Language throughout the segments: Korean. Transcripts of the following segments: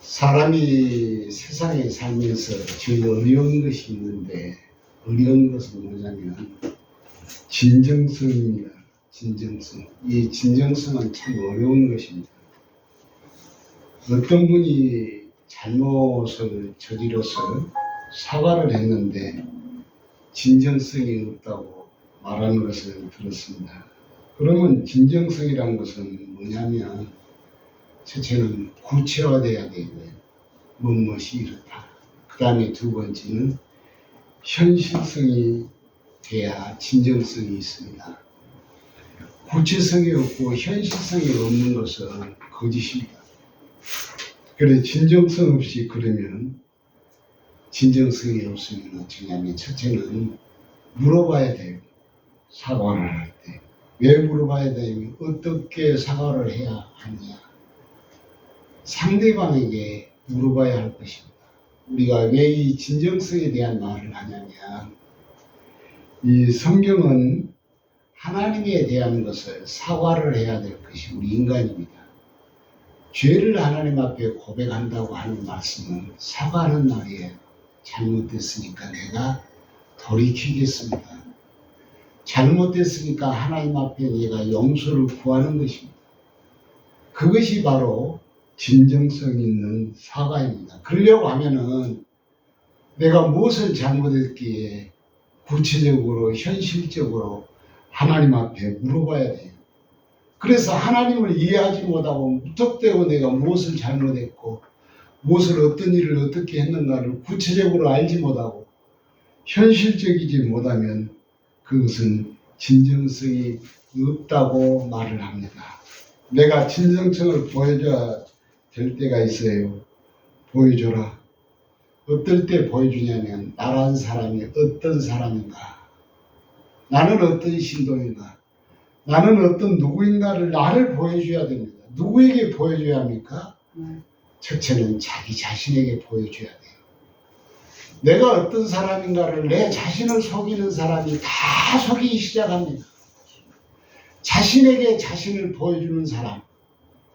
사람이 세상에 살면서 제일 어려운 것이 있는데, 어려운 것은 뭐냐면 진정성입니다. 진정성. 이 진정성은 참 어려운 것입니다. 어떤 분이 잘못을 저지러서 사과를 했는데 진정성이 없다고 말하는 것을 들었습니다. 그러면 진정성이란 것은 뭐냐면, 첫째는 구체화돼야 되고요. 무엇이 이렇다. 그 다음에 두 번째는 현실성이 돼야 진정성이 있습니다. 구체성이 없고 현실성이 없는 것은 거짓입니다. 그래서 진정성 없이 그러면 진정성이 없으면 어쩌냐면, 첫째는 물어봐야 돼요. 사과를 할 때. 왜 물어봐야 되냐면 어떻게 사과를 해야 하느냐. 상대방에게 물어봐야 할 것입니다. 우리가 왜 이 진정성에 대한 말을 하냐면, 이 성경은 하나님에 대한 것을 사과를 해야 될 것이 우리 인간입니다. 죄를 하나님 앞에 고백한다고 하는 말씀은 사과하는 말이에요. 잘못됐으니까 내가 돌이키겠습니다. 잘못됐으니까 하나님 앞에 내가 용서를 구하는 것입니다. 그것이 바로 진정성 있는 사과입니다. 그러려고 하면은 내가 무엇을 잘못했기에 구체적으로 현실적으로 하나님 앞에 물어봐야 돼요. 그래서 하나님을 이해하지 못하고 무턱대고 내가 무엇을 잘못했고 무엇을 어떤 일을 어떻게 했는가를 구체적으로 알지 못하고 현실적이지 못하면 그것은 진정성이 없다고 말을 합니다. 내가 진정성을 보여줘야 될 때가 있어요. 보여줘라. 어떨 때 보여주냐면, 나란 사람이 어떤 사람인가, 나는 어떤 신동인가, 나는 어떤 누구인가를 나를 보여줘야 됩니다. 누구에게 보여줘야 합니까? 첫째는 자기 자신에게 보여줘야 돼요. 내가 어떤 사람인가를 내 자신을 속이는 사람이 다 속이기 시작합니다. 자신에게 자신을 보여주는 사람,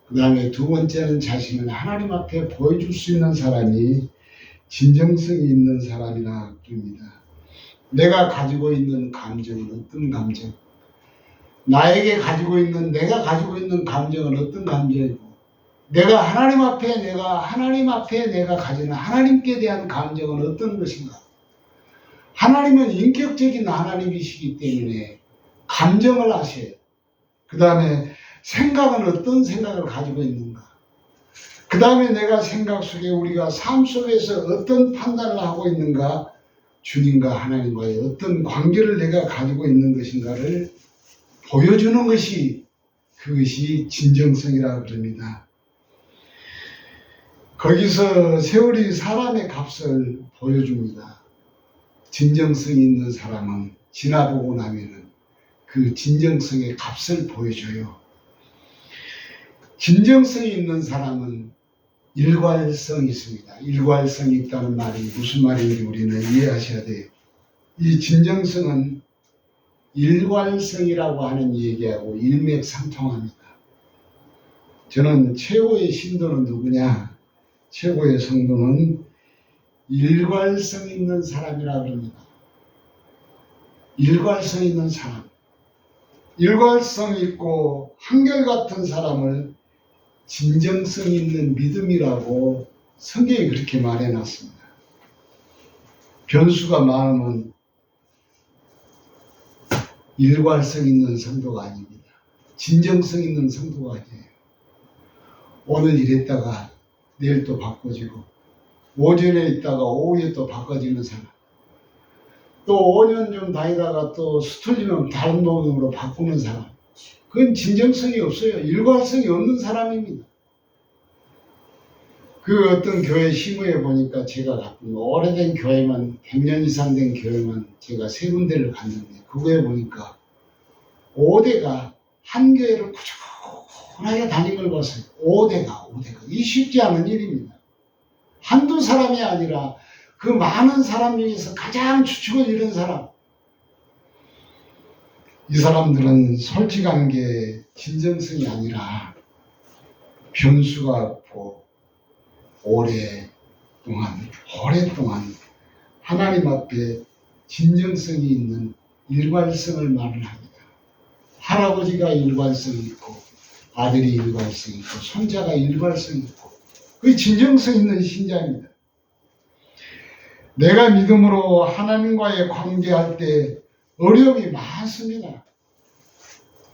그 다음에 두 번째는 자신을 하나님 앞에 보여줄 수 있는 사람이 진정성이 있는 사람이라 부릅니다. 내가 가지고 있는 감정은 어떤 감정, 나에게 가지고 있는, 내가 가지고 있는 감정은 어떤 감정이고, 내가 하나님 앞에 내가 가지는 하나님께 대한 감정은 어떤 것인가. 하나님은 인격적인 하나님이시기 때문에 감정을 아셔요. 그 다음에 생각은 어떤 생각을 가지고 있는가. 그 다음에 내가 생각 속에, 우리가 삶 속에서 어떤 판단을 하고 있는가, 주님과 하나님과의 어떤 관계를 내가 가지고 있는 것인가를 보여주는 것이, 그것이 진정성이라고 그럽니다. 거기서 세월이 사람의 값을 보여줍니다. 진정성이 있는 사람은 지나보고 나면은 그 진정성의 값을 보여줘요. 진정성이 있는 사람은 일괄성이 있습니다. 일괄성이 있다는 말이 무슨 말인지 우리는 이해하셔야 돼요. 이 진정성은 일괄성이라고 하는 얘기하고 일맥상통합니다. 저는 최고의 신도는 누구냐? 최고의 성도는 일괄성 있는 사람이라고 합니다. 일괄성 있는 사람. 일괄성 있고 한결같은 사람을 진정성 있는 믿음이라고 성경이 그렇게 말해놨습니다. 변수가 많으면 일괄성 있는 성도가 아닙니다. 진정성 있는 성도가 아니에요. 오늘 이랬다가 내일 또 바꿔지고, 오전에 있다가 오후에 또 바꿔지는 사람, 또 5년 좀 다니다가 또 수틀리면 다른 노동으로 바꾸는 사람, 그건 진정성이 없어요. 일관성이 없는 사람입니다. 그 어떤 교회 시무에 보니까, 제가 갔던 오래된 교회만, 100년 이상 된 교회만 제가 세 군데를 갔는데, 그거에 보니까 5대가 한 교회를 꾸준하게 다닌 걸 봤어요. 5대가. 이 쉽지 않은 일입니다. 한두 사람이 아니라 그 많은 사람 중에서 가장 추측을 이룬 사람. 이 사람들은 솔직한 게 진정성이 아니라 변수가 없고 오랫동안 하나님 앞에 진정성이 있는 일관성을 말을 합니다. 할아버지가 일관성이 있고 아들이 일관성이 있고 손자가 일관성이 있고 그 진정성 있는 신자입니다. 내가 믿음으로 하나님과의 관계할 때 어려움이 많습니다.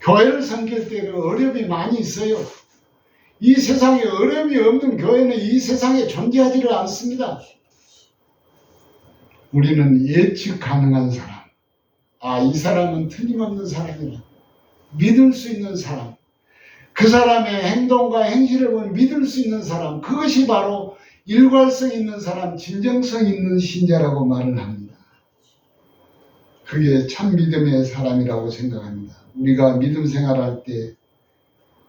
교회를 섬길 때는 어려움이 많이 있어요. 이 세상에 어려움이 없는 교회는 이 세상에 존재하지를 않습니다. 우리는 예측 가능한 사람, 이 사람은 틀림없는 사람이라 믿을 수 있는 사람, 그 사람의 행동과 행실을 보면 믿을 수 있는 사람, 그것이 바로 일관성 있는 사람, 진정성 있는 신자라고 말을 합니다. 그게 참 믿음의 사람이라고 생각합니다. 우리가 믿음 생활할 때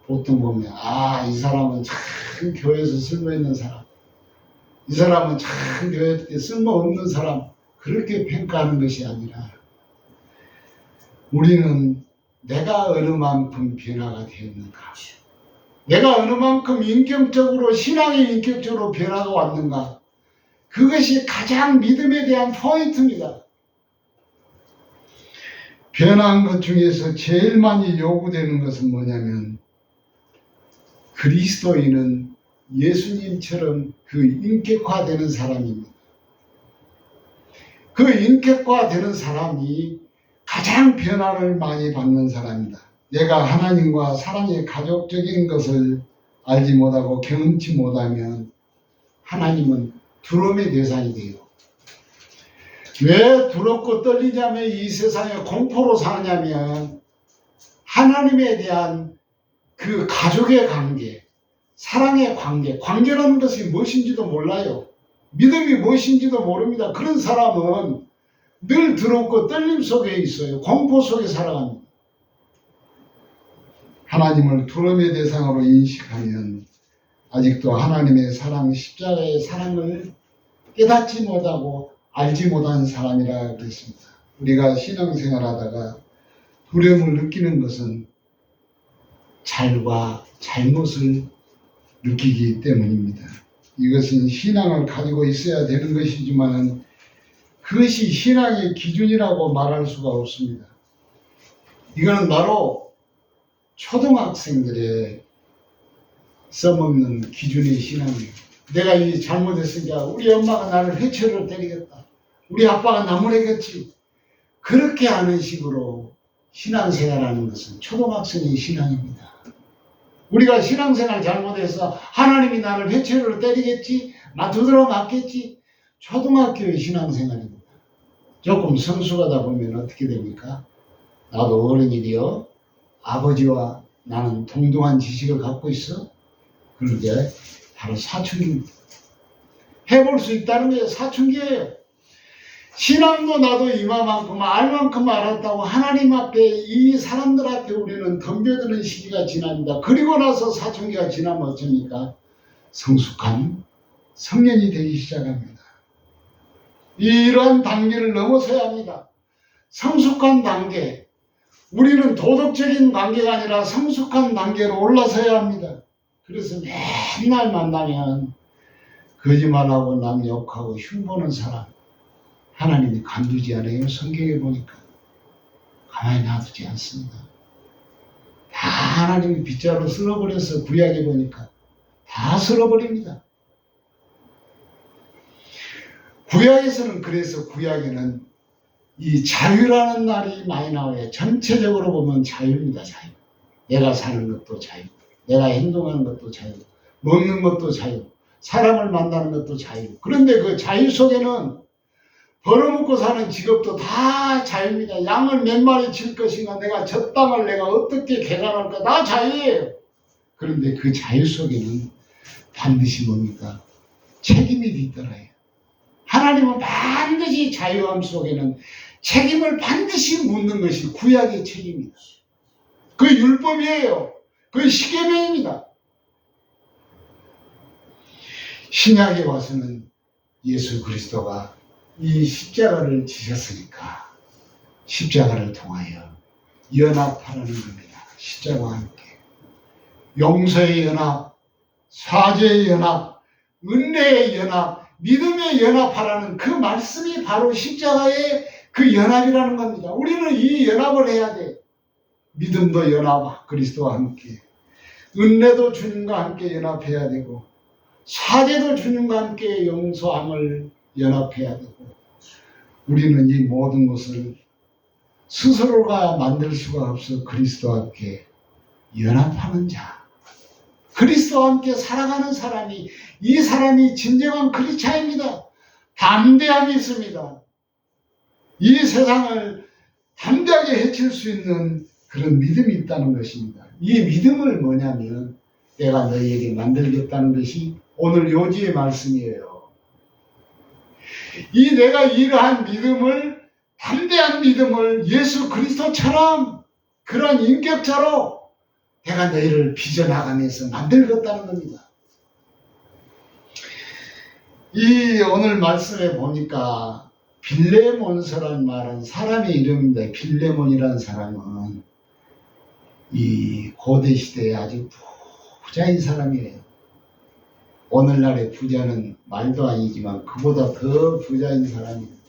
보통 보면 이 사람은 참 교회에서 쓸모있는 사람, 이 사람은 참 교회 때 쓸모없는 사람, 그렇게 평가하는 것이 아니라 우리는 내가 어느 만큼 변화가 되었는가, 내가 어느 만큼 인격적으로, 신앙의 인격적으로 변화가 왔는가, 그것이 가장 믿음에 대한 포인트입니다. 변화한 것 중에서 제일 많이 요구되는 것은 뭐냐면 그리스도인은 예수님처럼 그 인격화되는 사람입니다. 그 인격화되는 사람이 가장 변화를 많이 받는 사람이다. 내가 하나님과 사랑의 가족적인 것을 알지 못하고 경험치 못하면 하나님은 두려움의 대상이 돼요. 왜 두렵고 떨리냐면 이 세상에 공포로 사냐면 하나님에 대한 그 가족의 관계, 사랑의 관계라는 것이 무엇인지도 몰라요. 믿음이 무엇인지도 모릅니다. 그런 사람은 늘 두렵고 떨림 속에 있어요. 공포 속에 살아갑니다. 하나님을 두려움의 대상으로 인식하면 아직도 하나님의 사랑, 십자가의 사랑을 깨닫지 못하고 알지 못한 사람이라 그랬습니다. 우리가 신앙생활 하다가 두려움을 느끼는 것은 잘과 잘못을 느끼기 때문입니다. 이것은 신앙을 가지고 있어야 되는 것이지만 그것이 신앙의 기준이라고 말할 수가 없습니다. 이거는 바로 초등학생들의 써먹는 기준의 신앙이에요. 내가 이 잘못했으니까 우리 엄마가 나를 회초리로 때리겠다, 우리 아빠가 나무래겠지, 그렇게 하는 식으로 신앙생활하는 것은 초등학생의 신앙입니다. 우리가 신앙생활 잘못해서 하나님이 나를 회초리로 때리겠지, 두드러 맞겠지, 초등학교의 신앙생활입니다. 조금 성숙하다 보면 어떻게 됩니까? 나도 어른이 되어 아버지와 나는 동등한 지식을 갖고 있어. 그런데 바로 사춘기입니다. 해볼 수 있다는 게 사춘기예요. 신앙도 나도 이만큼 알만큼 알았다고 하나님 앞에, 이 사람들 앞에 우리는 덤벼드는 시기가 지납니다. 그리고 나서 사춘기가 지나면 어쩝니까? 성숙한 성년이 되기 시작합니다. 이러한 단계를 넘어서야 합니다. 성숙한 단계, 우리는 도덕적인 관계가 아니라 성숙한 단계로 올라서야 합니다. 그래서 맨날 만나면 거짓말하고 남 욕하고 흉보는 사람 하나님이 간두지 않아요. 성경에 보니까 가만히 놔두지 않습니다. 다 하나님이 빗자루 쓸어버려서 구약에 보니까 다 쓸어버립니다. 구약에서는, 그래서 구약에는 이 자유라는 말이 많이 나와요. 전체적으로 보면 자유입니다. 자유. 내가 사는 것도 자유, 내가 행동하는 것도 자유, 먹는 것도 자유, 사람을 만나는 것도 자유. 그런데 그 자유 속에는 벌어먹고 사는 직업도 다 자유입니다. 양을 몇 마리 칠 것인가, 내가 저 땅을 내가 어떻게 개간할까, 다 자유예요. 그런데 그 자유 속에는 반드시 뭡니까? 책임이 뒤따라요. 하나님은 반드시 자유함 속에는 책임을 반드시 묻는 것이 구약의 책임입니다. 그 율법이에요. 그 십계명입니다. 신약에 와서는 예수 그리스도가 이 십자가를 지셨으니까 십자가를 통하여 연합하라는 겁니다. 십자가와 함께 용서의 연합, 사죄의 연합, 은혜의 연합, 믿음의 연합하라는 그 말씀이 바로 십자가의 그 연합이라는 겁니다. 우리는 이 연합을 해야 돼. 믿음도 연합, 그리스도와 함께. 은혜도 주님과 함께 연합해야 되고, 사죄도 주님과 함께 용서함을 연합해야 되고, 우리는 이 모든 것을 스스로가 만들 수가 없어. 그리스도와 함께 연합하는 자, 그리스도와 함께 살아가는 사람이, 이 사람이 진정한 크리스찬입니다. 담대함이 있습니다. 이 세상을 담대하게 해칠 수 있는 그런 믿음이 있다는 것입니다. 이 믿음을 뭐냐면 내가 너희에게 만들겠다는 것이 오늘 요지의 말씀이에요. 이 내가 이러한 믿음을, 담대한 믿음을 예수 그리스도처럼 그런 인격자로 내가 너희를 빚어나가면서 만들겠다는 겁니다. 이 오늘 말씀에 보니까 빌레몬서라는 말은 사람의 이름인데, 빌레몬이라는 사람은 이 고대 시대에 아주 부자인 사람이에요. 오늘날의 부자는 말도 아니지만 그보다 더 부자인 사람입니다.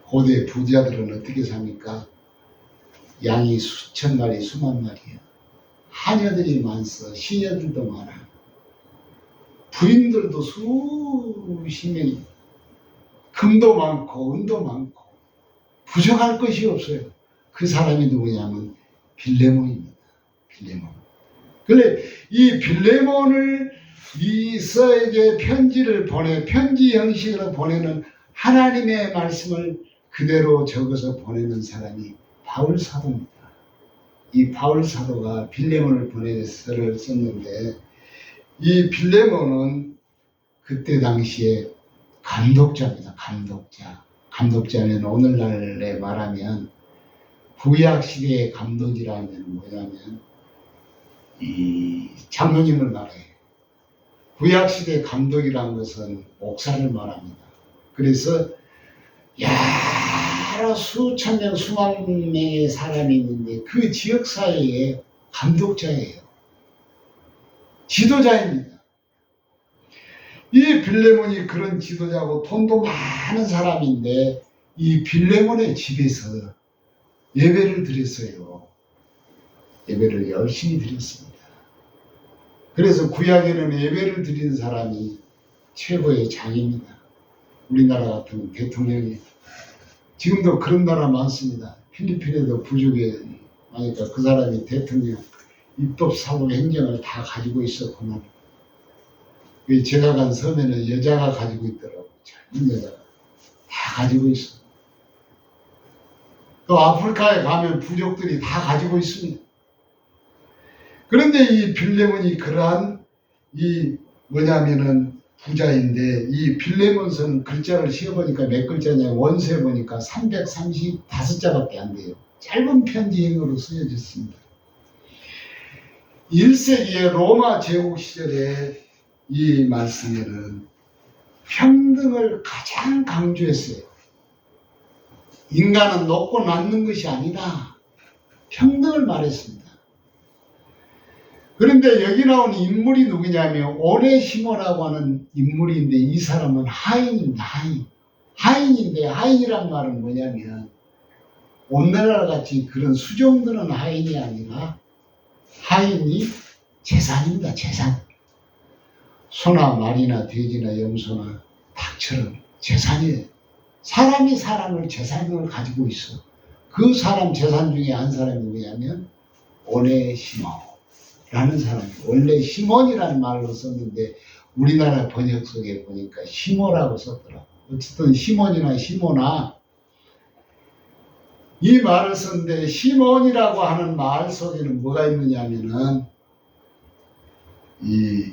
고대 부자들은 어떻게 삽니까? 양이 수천 마리, 수만 마리야. 하녀들이 많소. 시녀들도 많아. 부인들도 수십 명이. 금도 많고 은도 많고 부족할 것이 없어요. 그 사람이 누구냐면 빌레몬입니다. 빌레몬. 그래, 이 빌레몬을 이서에게 편지를 편지 형식으로 보내는, 하나님의 말씀을 그대로 적어서 보내는 사람이 바울 사도입니다. 이 바울 사도가 빌레몬을 보내서를 썼는데, 이 빌레몬은 그때 당시에 감독자입니다. 감독자. 감독자는 오늘날에 말하면 구약 시대의 감독이라는 뭐냐면 이 장로님을 말해요. 구약 시대 감독이라는 것은 목사를 말합니다. 그래서 여러 수천 명, 수만 명의 사람이 있는데 그 지역 사회의 감독자예요. 지도자입니다. 이 빌레몬이 그런 지도자고 돈도 많은 사람인데 이 빌레몬의 집에서 예배를 드렸어요. 예배를 열심히 드렸습니다. 그래서 구약에는 예배를 드린 사람이 최고의 장입니다. 우리나라 같은 대통령이. 지금도 그런 나라 많습니다. 필리핀에도 부족에 하니까 그 사람이 대통령, 입법, 사법, 행정을 다 가지고 있었구나. 제가 간 섬에는 여자가 가지고 있더라고요. 젊은 여자가. 다 가지고 있어. 또 아프리카에 가면 부족들이 다 가지고 있습니다. 그런데 이 빌레몬이 그러한 이 뭐냐면은 부자인데, 이 빌레몬서는 글자를 씌어보니까 몇 글자냐, 원서에 보니까 335자밖에 안 돼요. 짧은 편지행으로 쓰여졌습니다. 1세기의 로마 제국 시절에 이 말씀에는 평등을 가장 강조했어요. 인간은 높고 낮는 것이 아니다. 평등을 말했습니다. 그런데 여기 나온 인물이 누구냐면 오네시모라고 하는 인물인데, 이 사람은 하인입니다. 하인인데, 하인이란 말은 뭐냐면 오늘날 같이 그런 수종드는 하인이 아니라 하인이 재산입니다. 재산. 소나 말이나 돼지나 염소나 닭처럼 재산이에요. 사람이 사람을 재산을 가지고 있어. 그 사람 재산 중에 한 사람이 누구냐면 오네시모라는 사람이, 원래 시몬이라는 말로 썼는데 우리나라 번역 속에 보니까 시모라고 썼더라고. 어쨌든 시몬이나 시모나 이 말을 썼는데, 시몬이라고 하는 말 속에는 뭐가 있느냐면은 이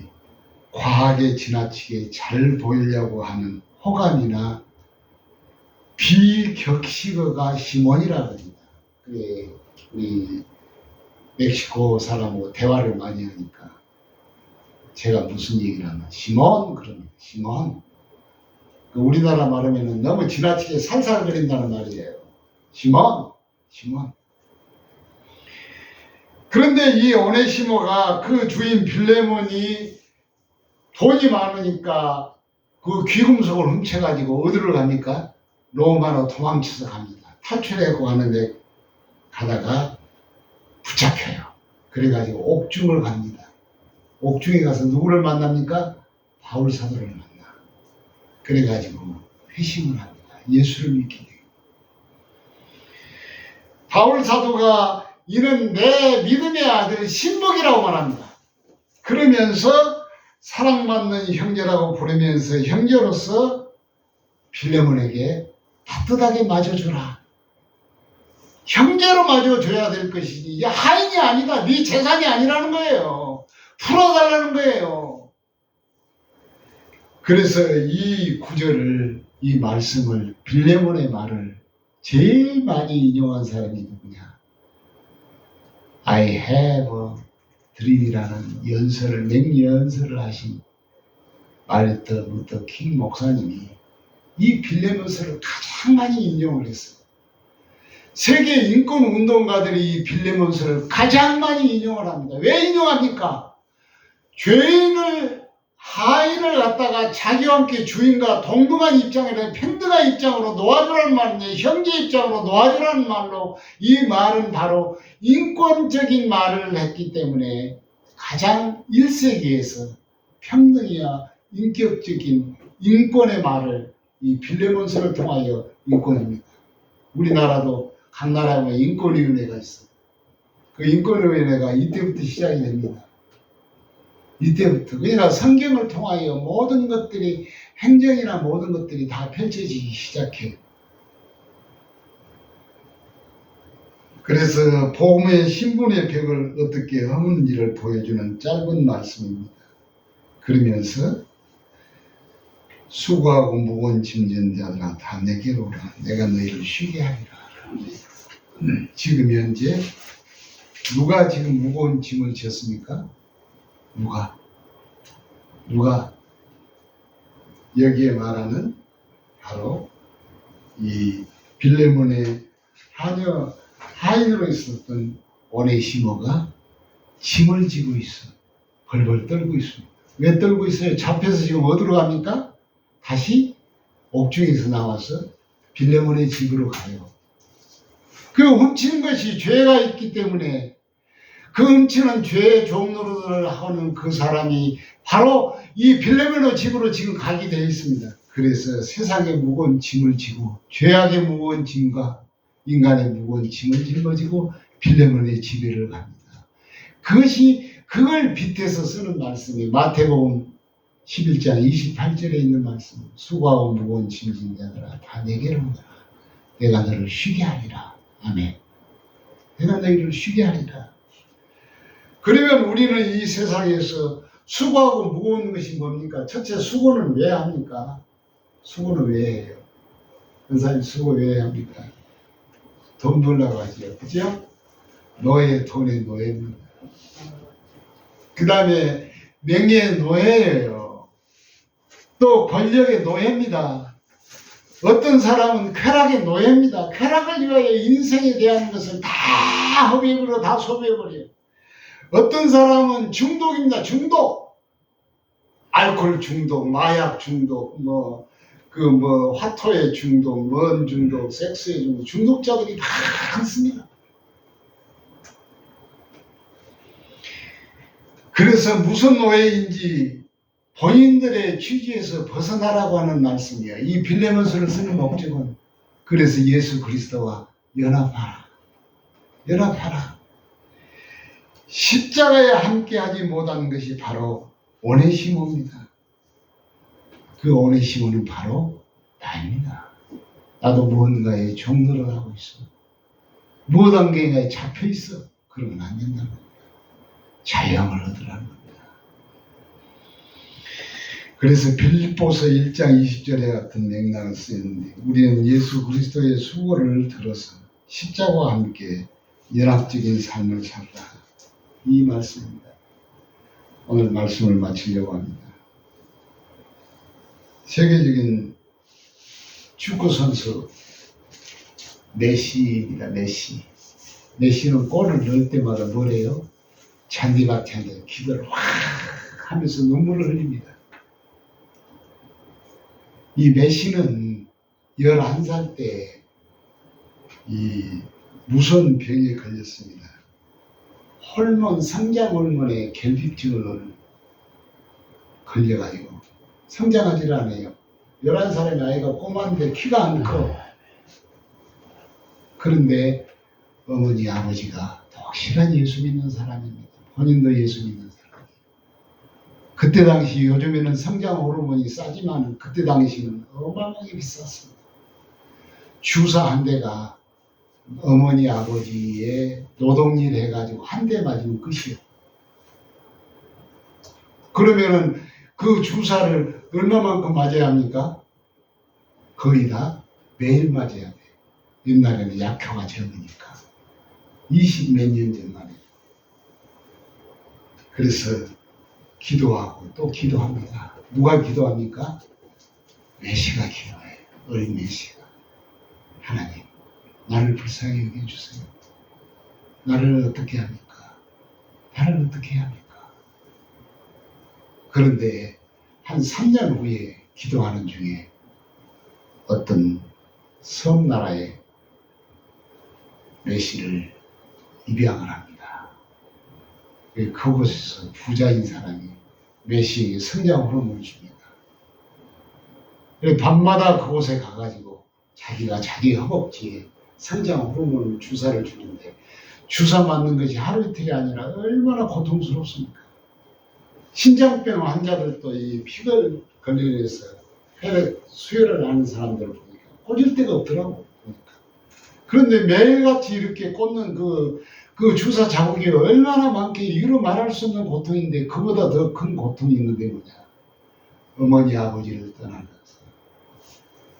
과하게 지나치게 잘 보이려고 하는 호감이나 비격식어가 시몬이라고 합니다. 그래, 우리 멕시코 사람하고 대화를 많이 하니까 제가 무슨 얘기를 하면 시몬 그러면 시몬. 우리나라 말하면은 너무 지나치게 살살거린다는 말이에요. 시몬. 그런데 이 오네시모가 그 주인 빌레몬이 돈이 많으니까 그 귀금속을 훔쳐가지고 어디로 갑니까? 로마로 도망쳐서 갑니다. 탈출해고 가는데 가다가 붙잡혀요. 그래가지고 옥중을 갑니다. 옥중에 가서 누구를 만납니까? 바울 사도를 만나. 그래가지고 회심을 합니다. 예수를 믿게 돼요. 바울 사도가 이는 내 믿음의 아들 신복이라고 말합니다. 그러면서 사랑받는 형제라고 부르면서 형제로서 빌레몬에게 따뜻하게 맞아주라. 형제로 맞아줘야 될 것이지 하인이 아니다. 네 재산이 아니라는 거예요. 풀어달라는 거예요. 그래서 이 구절을, 이 말씀을, 빌레몬의 말을 제일 많이 인용한 사람이 누구냐? I have a dream이라는 연설을, 맹연설을 하신 마르틴 루터 킹 목사님이 이 빌레몬서를 가장 많이 인용을 했어요. 세계 인권 운동가들이 이 빌레몬서를 가장 많이 인용을 합니다. 왜 인용합니까? 죄인을, 하인을 갖다가 자기와 함께 주인과 동등한 입장이라 평등한 입장으로 놓아주라는 말인데, 형제 입장으로 놓아주라는 말로, 이 말은 바로 인권적인 말을 했기 때문에 가장 1세기에서 평등이야 인격적인 인권의 말을, 이 빌레몬서를 통하여 인권입니다. 우리나라도 각 나라에 보면 인권위원회가 있어. 그 인권위원회가 이때부터 시작이 됩니다. 이때부터. 그러니까 성경을 통하여 모든 것들이, 행정이나 모든 것들이 다 펼쳐지기 시작해요. 그래서 복음의 신분의 벽을 어떻게 허무는지를 보여주는 짧은 말씀입니다. 그러면서 수고하고 무거운 짐진 자들아 다 내게로 오라. 내가 너희를 쉬게 하리라. 지금 현재 누가 지금 무거운 짐을 졌습니까? 누가 여기에 말하는 바로 이 빌레몬의 하인으로 있었던 오네시모가 짐을 지고 있어. 벌벌 떨고 있습니다. 왜 떨고 있어요? 잡혀서 지금 어디로 갑니까? 다시 옥중에서 나와서 빌레몬의 집으로 가요. 그 훔치는 것이 죄가 있기 때문에 그 훔치는 죄의 종노릇을 하는 그 사람이 바로 이 빌레몬의 집으로 지금 가게 되어 있습니다. 그래서 세상의 무거운 짐을 지고 죄악의 무거운 짐과 인간의 무거운 짐을 짊어지고 빌레몬의 집에를 갑니다. 그걸 빗대서 쓰는 말씀이 마태복음 11장 28절에 있는 말씀. 수고하고 무거운 짐진 자들아 다 내게로 오라. 내가 너를 쉬게 하리라. 아멘. 내가 너희를 쉬게 하리라. 그러면 우리는 이 세상에서 수고하고 무거운 것이 뭡니까? 첫째, 수고는 왜 합니까? 수고는 왜 해요? 권사님 수고 왜 합니까? 돈 벌려고 하죠. 그죠? 노예, 돈의 노예입니다. 그 다음에 명예의 노예예요. 또 권력의 노예입니다. 어떤 사람은 쾌락의 노예입니다. 쾌락을 위하여 인생에 대한 것을 다 허비해버려, 다 소비해버려요. 어떤 사람은 중독입니다. 중독. 알코올 중독, 마약 중독, 화토의 중독, 먼 중독, 섹스의 중독, 중독자들이 많습니다. 그래서 무슨 노예인지 본인들의 취지에서 벗어나라고 하는 말씀이에요. 이 빌레몬서를 쓰는 목적은 그래서 예수 그리스도와 연합하라. 연합하라. 십자가에 함께하지 못한 것이 바로 오네시모입니다. 그 오네시모는 바로 나입니다. 나도 무언가에 종노릇 하고 있어. 무엇 관계에 잡혀 있어. 그러면 안 된다는 겁니다. 자유함을 얻으라는 겁니다. 그래서 빌립보서 1장 20절에 같은 맥락을 쓰였는데 우리는 예수 그리스도의 수고를 들어서 십자가와 함께 연합적인 삶을 살다. 이 말씀입니다. 오늘 말씀을 마치려고 합니다. 세계적인 축구선수 메시입니다. 메시는 골을 넣을 때마다 뭐래요? 잔디밭에 앉아서 기도를 확 하면서 눈물을 흘립니다. 이 메시는 11살 때 이 무서운 병에 걸렸습니다. 성장 호르몬의 결핍증을 걸려가지고 성장하지를 않아요. 11살의 나이가 꼬마인데 키가 안 커. 그런데 어머니 아버지가 확실한 예수 믿는 사람입니다. 본인도 예수 믿는 사람. 그때 당시 요즘에는 성장 호르몬이 싸지만 그때 당시는 어마어마하게 비쌌습니다. 주사 한 대가 어머니 아버지의 노동일 해가지고 한 대 맞으면 끝이요. 그러면은 그 주사를 얼마만큼 맞아야 합니까? 거의 다 매일 맞아야 돼. 옛날에는 약효가 적으니까. 20 몇 년 전만에. 그래서 기도하고 또 기도합니다. 누가 기도합니까? 메시가 기도해요. 어린 메시가. 하나님, 나를 불쌍히 여겨주세요. 나를 어떻게 합니까? 나를 어떻게 합니까? 그런데 한 3년 후에 기도하는 중에 어떤 섬나라의 메시를 입양을 합니다. 그곳에서 부자인 사람이 메시에게 성장 호르몬을 줍니다. 밤마다 그곳에 가가지고 자기가 자기 허벅지에 성장 호르몬 주사를 주는데 주사 맞는 것이 하루 이틀이 아니라 얼마나 고통스럽습니까? 신장병 환자들도 이 피가 걸려서 혈액 수혈을 하는 사람들을 보니까 꽂을 데가 없더라고. 보니까. 그런데 매일같이 이렇게 꽂는 그 주사 자국이 얼마나 많게 이루 말할 수 없는 고통인데 그보다 더 큰 고통이 있는데 뭐냐. 어머니 아버지를 떠나서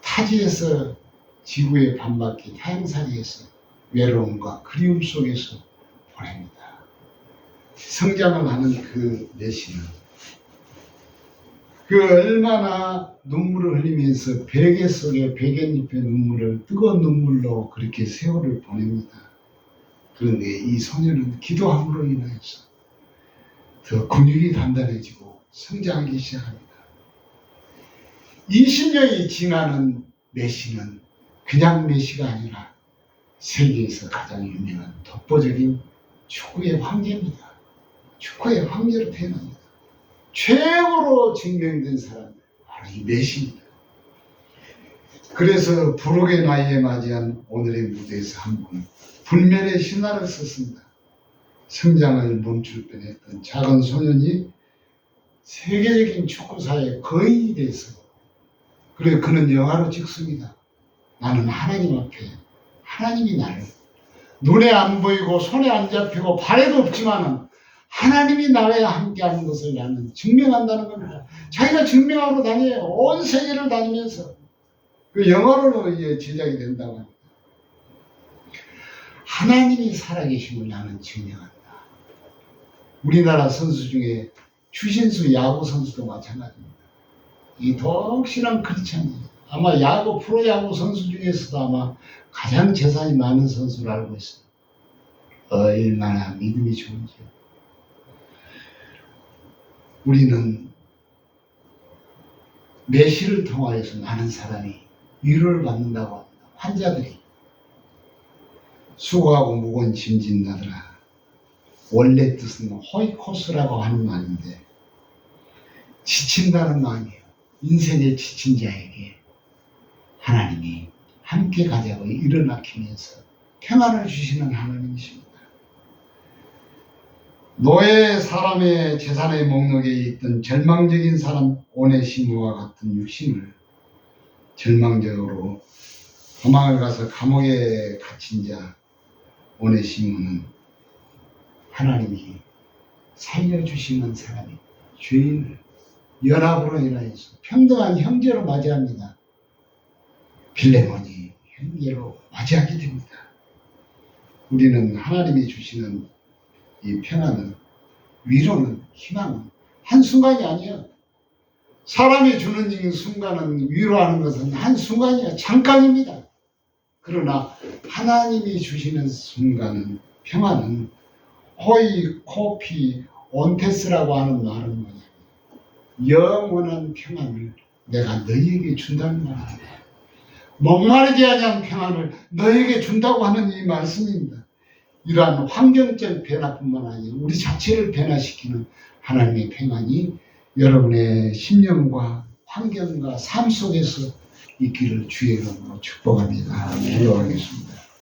타지에서 지구의 반바퀴 타향살이에서 외로움과 그리움 속에서 보냅니다. 성장을 하는 그 메시는 그 얼마나 눈물을 흘리면서 베개 속에 베갯잎의 눈물을 뜨거운 눈물로 그렇게 세월을 보냅니다. 그런데 이 소녀는 기도함으로 인해서 더 근육이 단단해지고 성장하기 시작합니다. 20년이 지나는 메시는 그냥 메시가 아니라 세계에서 가장 유명한 독보적인 축구의 황제입니다. 축구의 황제로 태어납니다. 최고로 증명된 사람 바로 이 메시입니다. 그래서 부록의 나이에 맞이한 오늘의 무대에서 한번 불멸의 신화를 썼습니다. 성장을 멈출 뻔했던 작은 소년이 세계적인 축구사의 거인이 돼서 그래 그는 영화로 찍습니다. 나는 하나님 앞에 하나님이 나를 눈에 안 보이고 손에 안 잡히고 발에도 없지만은 하나님이 나와 함께하는 것을 나는 증명한다는 겁니다. 자기가 증명하러 다녀요. 온 세계를 다니면서 그 영화로 이제 제작이 된다고 합니다. 하나님이 살아계심을 나는 증명한다. 우리나라 선수 중에 추신수 야구 선수도 마찬가지입니다. 이 독실한 크리스찬이에요. 아마 야구 프로야구 선수 중에서도 아마 가장 재산이 많은 선수로 알고 있어요. 얼마나 믿음이 좋은지요. 우리는 메시를 통하여서 많은 사람이 위로를 받는다고 합니다. 환자들이 수고하고 무거운 짐 진다더라. 원래 뜻은 호이코스라고 하는 말인데 지친다는 말이에요. 인생에 지친 자에게 하나님이 함께 가자고 일어나키면서 평안을 주시는 하나님이십니다. 노예 사람의 재산의 목록에 있던 절망적인 사람 오네시모와 같은 육신을 절망적으로 도망을 가서 감옥에 갇힌 자 오네시모는 하나님이 살려주시는 사람이 죄인을 연합으로 인하여서 평등한 형제로 맞이합니다. 빌레몬이 형제로 맞이하게 됩니다. 우리는 하나님이 주시는 이 평안은 위로는 희망은 한순간이 아니에요. 사람이 주는 이 순간은 위로하는 것은 한순간이에요. 잠깐입니다. 그러나 하나님이 주시는 순간은 평안은 호이 코피 온테스라고 하는 말은 뭐냐 영원한 평안을 내가 너희에게 준다는 말입니다. 목마르지 아니한 평안을 너희에게 준다고 하는 이 말씀입니다. 이러한 환경적 변화뿐만 아니라 우리 자체를 변화시키는 하나님의 평안이 여러분의 심령과 환경과 삶 속에서 있기를 주의 이름으로 축복합니다. 기도하겠습니다.